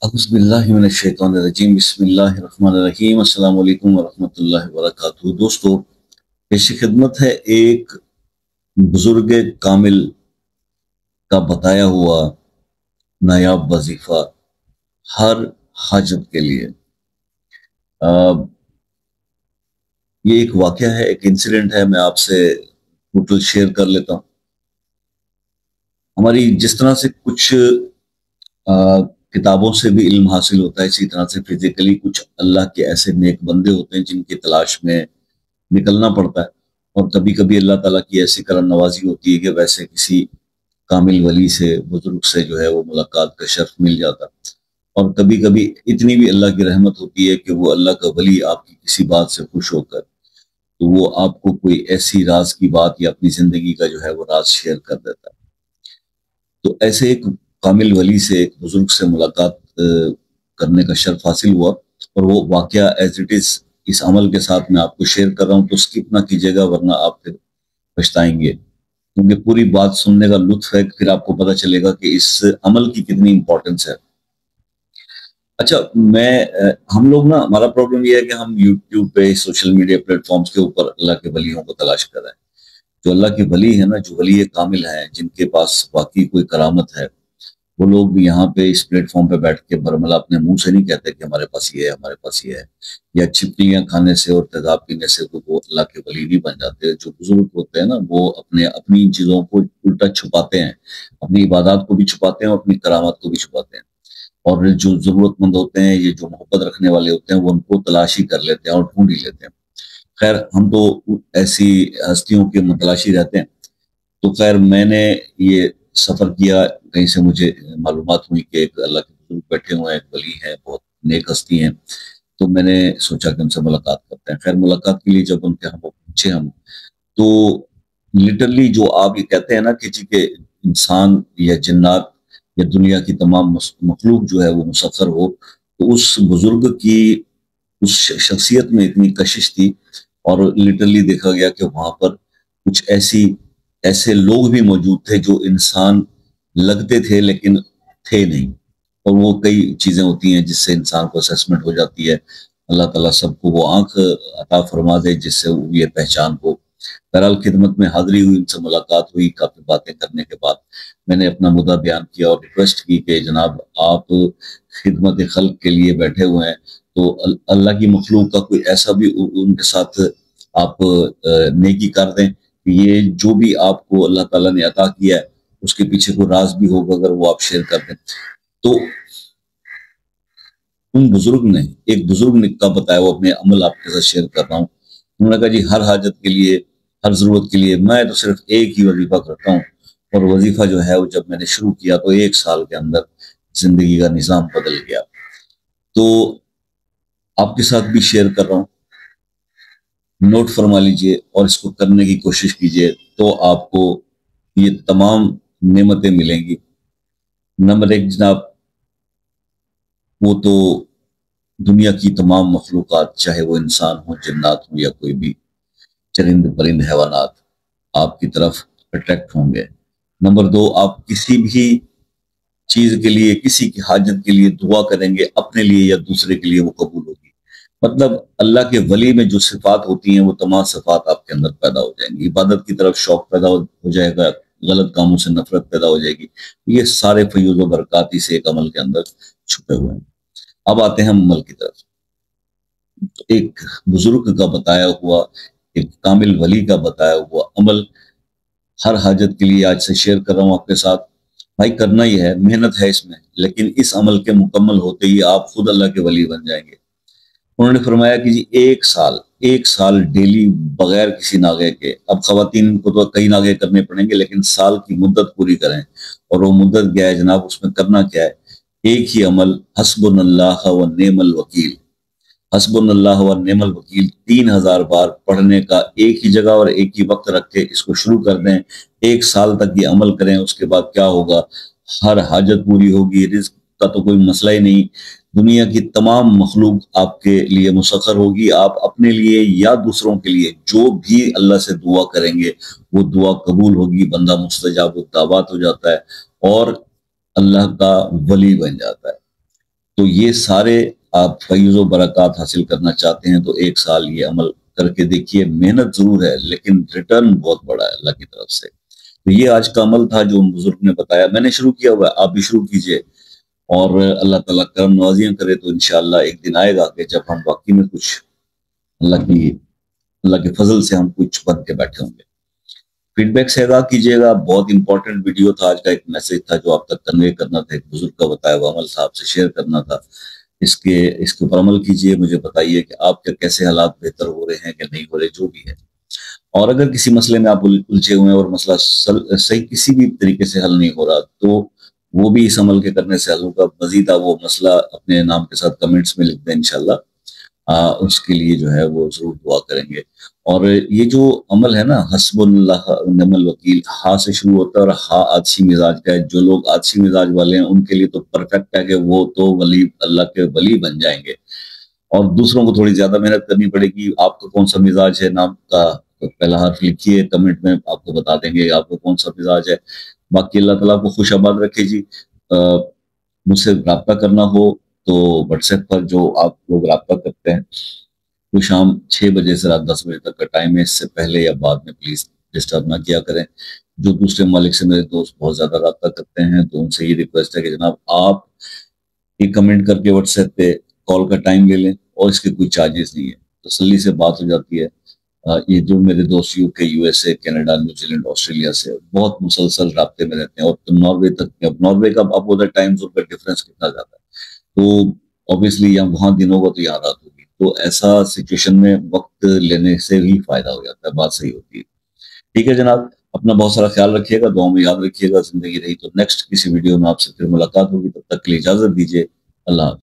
अऊज़ु बिल्लाहि मिनश्शैतानिर्रजीम बिस्मिल्लाहिर्रहमानिर्रहीम अस्सलाम वालेकुम वरहमतुल्लाहि वबरकातुहू। दोस्तों, पेश खिदमत है एक बुजुर्ग कामिल का बताया हुआ नायाब वजीफा हर हाजत के लिए। आ, ये एक वाकया है, एक इंसिडेंट है, मैं आपसे टोटल शेयर कर लेता हूँ। हमारी जिस तरह से कुछ किताबों से भी इल्म हासिल होता है, इसी तरह से फिजिकली कुछ अल्लाह के ऐसे नेक बंदे होते हैं जिनकी तलाश में निकलना पड़ता है। और कभी कभी अल्लाह ताला की ऐसी करम नवाजी होती है कि वैसे किसी कामिल वली से, बुजुर्ग से जो है वो मुलाकात का शर्फ मिल जाता है। और कभी कभी इतनी भी अल्लाह की रहमत होती है कि वो अल्लाह का वली आपकी किसी बात से खुश होकर तो वो आपको कोई ऐसी राज की बात या अपनी जिंदगी का जो है वो राज शेयर कर देता है। तो ऐसे एक कामिल वली से, एक बुजुर्ग से मुलाकात करने का शर्फ हासिल हुआ। और वो वाकया एज इट इज इस अमल के साथ मैं आपको शेयर कर रहा हूँ, तो स्किप ना कीजिएगा वरना आप फिर पछताएंगे, क्योंकि पूरी बात सुनने का लुत्फ है, फिर आपको पता चलेगा कि इस अमल की कितनी इंपॉर्टेंस है। अच्छा, हम लोग ना, हमारा प्रॉब्लम ये है कि हम यूट्यूब पे, सोशल मीडिया प्लेटफॉर्म्स के ऊपर अल्लाह के वलियों को तलाश कर रहे हैं। जो अल्लाह के वली है ना, जो वली कामिल हैं, जिनके पास वाकई कोई करामत है, वो लोग भी यहाँ पे इस प्लेटफॉर्म पे बैठ के बरमला अपने मुंह से नहीं कहते कि हमारे पास ये है, हमारे पास ये है। या छिपकलियां खाने से और तेजाब पीने से तो वो अल्लाह के वली नहीं बन जाते। जो बुजुर्ग होते हैं ना, वो अपनी इन चीजों को उल्टा छुपाते हैं, अपनी इबादत को भी छुपाते हैं और अपनी करामत को भी छुपाते हैं। और जो जरूरतमंद होते हैं, ये जो मोहब्बत रखने वाले होते हैं, वो उनको तलाशी कर लेते हैं और ढूंढ ही लेते हैं। खैर, हम तो ऐसी हस्तियों के मतलाशी रहते हैं। तो खैर, मैंने ये सफर किया, कहीं से मुझे मालूमात हुई कि एक अल्लाह के बुजुर्ग बैठे हुए हैं, एक वली है, बहुत नेक हस्ती हैं। तो मैंने सोचा कि उनसे मुलाकात करते हैं। खैर, मुलाकात के लिए जब उनके हम पहुंचे, हम तो लिटरली जो आप ये कहते हैं ना कि जी के इंसान या जिन्नात या दुनिया की तमाम मखलूक जो है वो मुसख्खर हो, तो उस बुजुर्ग की उस शख्सियत में इतनी कशिश थी। और लिटरली देखा गया कि वहां पर कुछ ऐसे लोग भी मौजूद थे जो इंसान लगते थे लेकिन थे नहीं। और वो कई चीजें होती हैं जिससे इंसान को असेसमेंट हो जाती है। अल्लाह ताला सबको वो आंख अता फरमा दे जिससे वो ये पहचान हो। बहरहाल, खिदमत में हाजिरी हुई, उनसे मुलाकात हुई। काफी बातें करने के बाद मैंने अपना मुद्दा बयान किया और रिक्वेस्ट की कि जनाब, आप खिदमत खल्क के लिए बैठे हुए हैं, तो अल्लाह की मखलूक का कोई ऐसा भी उनके साथ आप नेकी कर दें कि ये जो भी आपको अल्लाह ताला ने अता किया है उसके पीछे कोई राज भी होगा, अगर वो आप शेयर कर दें। तो उन बुजुर्ग ने, एक बुजुर्ग ने का बताया वो अपने अमल आपके साथ शेयर कर रहा हूँ। उन्होंने कहा, जी हर हाजत के लिए, हर जरूरत के लिए मैं तो सिर्फ एक ही वजीफा करता हूँ। और वजीफा जो है वो जब मैंने शुरू किया तो 1 साल के अंदर जिंदगी का निजाम बदल गया। तो आपके साथ भी शेयर कर रहा हूँ, नोट फरमा लीजिए और इसको करने की कोशिश कीजिए, तो आपको ये तमाम नेमतें मिलेंगी। नंबर एक जनाब, वो तो दुनिया की तमाम मखलूक़ात, चाहे वो इंसान हो, जन्नात हो, या कोई भी चरिंद परिंद हैवानात, आपकी तरफ अट्रैक्ट होंगे। नंबर दो, आप किसी भी चीज के लिए, किसी की हाजत के लिए दुआ करेंगे, अपने लिए या दूसरे के लिए, वो कबूल होगी। मतलब अल्लाह के वली में जो सिफात होती हैं वो तमाम सिफात आपके अंदर पैदा हो जाएंगी। इबादत की तरफ शौक पैदा हो जाएगा, गलत कामों से नफरत पैदा हो जाएगी। ये सारे फयूज व बरकत इस एक अमल के अंदर छुपे हुए हैं। अब आते हैं हम अमल की तरफ। एक बुजुर्ग का बताया हुआ, एक कामिल वली का बताया हुआ अमल हर हाजत के लिए आज से शेयर कर रहा हूं आपके साथ। भाई, करना ही है, मेहनत है इसमें, लेकिन इस अमल के मुकम्मल होते ही आप खुद अल्लाह के वली बन जाएंगे। उन्होंने फरमाया कि जी 1 साल डेली बगैर किसी नागे के, अब खवातीन को तो कई नागे करने पड़ेंगे, लेकिन साल की मुद्दत पूरी करें। और वो मुद्दत क्या है जनाब, उसमें करना क्या है? एक ही अमल, हस्बुनल्लाह व नेमल वकील। हस्बुनल्लाह व नेमल वकील 3000 बार पढ़ने का, एक ही जगह और एक ही वक्त रख के इसको शुरू कर दें। 1 साल तक ये अमल करें, उसके बाद क्या होगा? हर हाजत पूरी होगी, रिज्क का तो कोई मसला ही नहीं। दुनिया की तमाम मखलूक आपके लिए मुसख्खर होगी। आप अपने लिए या दूसरों के लिए जो भी अल्लाह से दुआ करेंगे वो दुआ कबूल होगी। बंदा मुस्तजाब दावत हो जाता है और अल्लाह का वली बन जाता है। تو یہ سارے آپ فیض و برکات حاصل کرنا چاہتے ہیں تو 1 سال یہ عمل کر کے دیکھیے. محنت ضرور ہے لیکن ریٹرن بہت بڑا ہے اللہ کی طرف سے. تو یہ آج کا عمل تھا جو بزرگ نے بتایا. میں نے شروع کیا ہوا ہے, آپ بھی شروع کیجئے, اور اللہ تعالیٰ کرم نوازیاں کرے تو انشاءاللہ ایک دن آئے گا کہ جب ہم واقعی میں کچھ اللہ کے فضل سے ہم کچھ بن کے بیٹھے ہوں گے. فیڈ بیک سے آگاہ کیجیے گا. بہت امپورٹنٹ ویڈیو تھا آج کا, ایک میسج تھا جو آپ تک کنوے کرنا تھا, ایک بزرگ کا بتایا ہوا عمل صاحب سے شیئر کرنا تھا. اس کے اوپر عمل کیجئے, مجھے بتائیے کہ آپ کے کیسے حالات بہتر ہو رہے ہیں کہ نہیں ہو رہے, جو بھی ہے. اور اگر کسی مسئلے میں آپ الجھے ہوئے ہیں اور مسئلہ صحیح کسی بھی طریقے سے حل نہیں ہو رہا تو وہ بھی اس عمل کے کرنے سے حل ہوگا. مزید آپ وہ مسئلہ اپنے نام کے ساتھ کمنٹس میں لکھ دیں, انشاءاللہ اس کے لیے جو ہے وہ ضرور دعا کریں گے. اور یہ جو عمل ہے نا, حسب اللہ نعم الوکیل, ہا سے شروع ہوتا ہے اور ہا آتشی مزاج کا ہے. جو لوگ آتشی مزاج والے ہیں ان کے لیے تو پرفیکٹ ہے کہ وہ تو ولی, اللہ کے ولی بن جائیں گے. اور دوسروں کو تھوڑی زیادہ محنت کرنی پڑے گی. آپ کا کون سا مزاج ہے, نام کا پہلا حرف لکھیے, کمنٹ میں آپ کو بتا دیں گے آپ کو کون سا مزاج ہے. باقی اللہ تعالیٰ کو خوش آباد رکھے جی. مجھ سے رابطہ کرنا ہو تو واٹس ایپ پر جو آپ لوگ رابطہ کرتے ہیں وہ شام 6 بجے سے رات 10 بجے تک کا ٹائم ہے, اس سے پہلے یا بعد میں پلیز ڈسٹرب نہ کیا کریں. جو دوسرے ممالک سے میرے دوست بہت زیادہ رابطہ کرتے ہیں تو ان سے یہ ریکویسٹ ہے کہ جناب آپ ایک کمنٹ کر کے واٹس ایپ پہ کال کا ٹائم لے لیں, اور اس کے کوئی چارجز نہیں ہے, تسلی سے بات ہو جاتی ہے. یہ جو میرے دوست یو کے, U S A, Canada, New Zealand, Australia سے بہت مسلسل رابطے میں رہتے ہیں, اور ناروے تک. اب ناروے کا آپ ادھر ٹائم زون کا ڈفرینس کتنا زیادہ ہے, تو اوبیسلی یہاں وہاں دن ہوگا تو یہاں رات ہوگی, تو ایسا سچویشن میں وقت لینے سے ہی فائدہ ہو جاتا ہے, بات صحیح ہوتی ہے. ٹھیک ہے جناب, اپنا بہت سارا خیال رکھیے گا, دعاؤں میں یاد رکھیے گا. زندگی رہی تو نیکسٹ کسی ویڈیو میں آپ سے پھر ملاقات ہوگی, تب تک کے لیے اجازت دیجیے. اللہ حافظ.